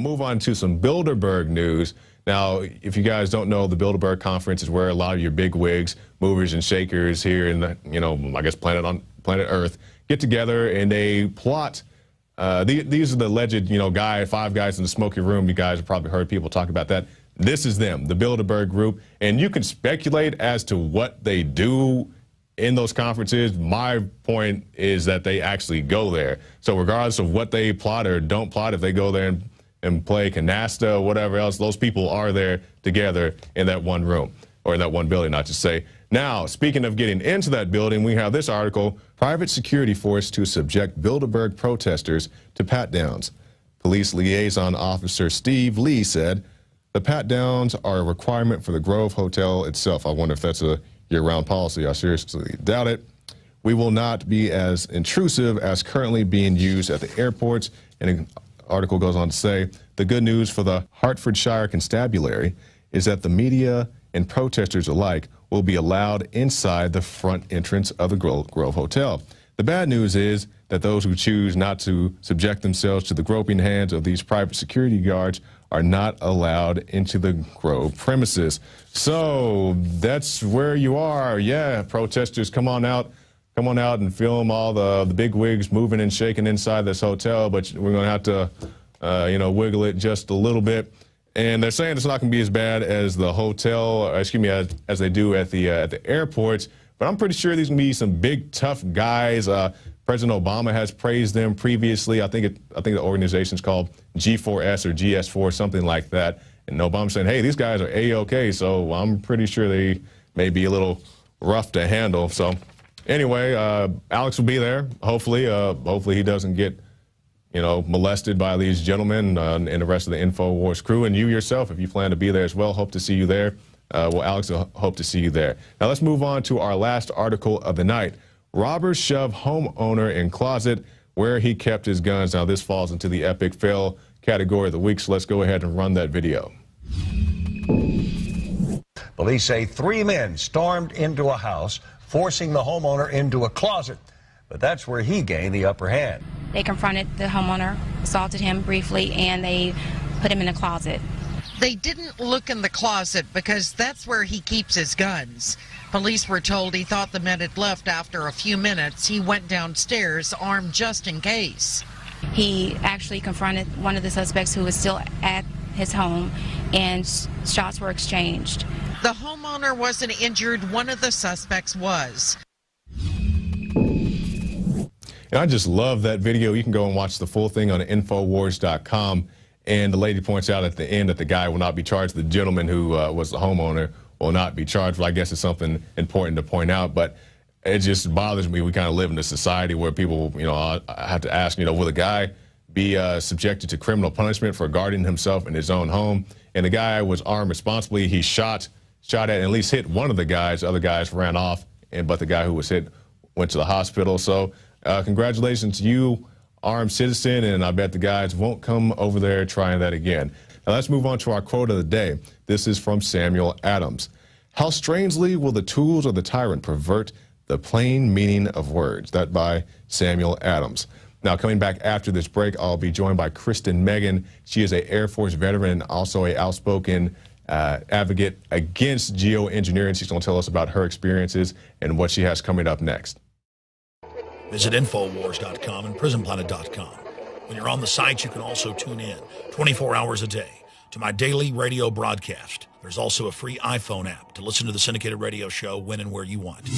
move on to some Bilderberg news. Now, if you guys don't know, the Bilderberg conference is where a lot of your big wigs, movers and shakers here in the, I guess planet Earth get together and they plot. These are the alleged, five guys in the smoky room. You guys have probably heard people talk about that. This is them, the Bilderberg group, and you can speculate as to what they do in those conferences. My point is that they actually go there. So regardless of what they plot or don't plot, if they go there and play canasta or whatever else, those people are there together in that one room, or in that one building, not to say. Now, speaking of getting into that building, we have this article, private security force to subject Bilderberg protesters to pat-downs. Police liaison officer Steve Lee said, the pat-downs are a requirement for the Grove Hotel itself. I wonder if that's a year-round policy. I seriously doubt it. We will not be as intrusive as currently being used at the airports. And the article goes on to say, the good news for the Hertfordshire constabulary is that the media and protesters alike will be allowed inside the front entrance of the Grove Hotel. The bad news is that those who choose not to subject themselves to the groping hands of these private security guards are not allowed into the Grove premises. So that's where you are. Yeah, protesters, come on out and film all the big wigs moving and shaking inside this hotel, but we're going to have to, wiggle it just a little bit. And they're saying it's not going to be as bad as the hotel, as they do at the airports. But I'm pretty sure these are going to be some big, tough guys. President Obama has praised them previously. I think the organization's called G4S or GS4, something like that. And Obama's saying, hey, these guys are A-OK, so I'm pretty sure they may be a little rough to handle. So anyway, Alex will be there. Hopefully he doesn't get, molested by these gentlemen and the rest of the InfoWars crew. And you yourself, if you plan to be there as well, hope to see you there. Well, Alex, I hope to see you there. Now let's move on to our last article of the night. Robbers shove homeowner in closet where he kept his guns. Now this falls into the epic fail category of the week, so let's go ahead and run that video. Police say 3 men stormed into a house, forcing the homeowner into a closet. But that's where he gained the upper hand. They confronted the homeowner, assaulted him briefly, and they put him in a closet. They didn't look in the closet because that's where he keeps his guns. Police were told he thought the men had left after a few minutes. He went downstairs armed just in case. He actually confronted one of the suspects who was still at his home, and shots were exchanged. The homeowner wasn't injured. One of the suspects was. And I just love that video. You can go and watch the full thing on Infowars.com. And the lady points out at the end that the guy will not be charged. The gentleman who was the homeowner will not be charged. Well, I guess it's something important to point out, but it just bothers me. We kind of live in a society where people, I have to ask, will the guy be subjected to criminal punishment for guarding himself in his own home? And the guy was armed responsibly. He shot at and at least hit one of the guys. The other guys ran off, but the guy who was hit went to the hospital. So congratulations to you, armed citizen, and I bet the guys won't come over there trying that again. Now let's move on to our quote of the day. This is from Samuel Adams. How strangely will the tools of the tyrant pervert the plain meaning of words? That by Samuel Adams. Now coming back after this break, I'll be joined by Kristen Megan. She is an Air Force veteran and also an outspoken advocate against geoengineering. She's going to tell us about her experiences and what she has coming up next. Visit Infowars.com and PrisonPlanet.com. When you're on the site, you can also tune in 24 hours a day to my daily radio broadcast. There's also a free iPhone app to listen to the syndicated radio show when and where you want.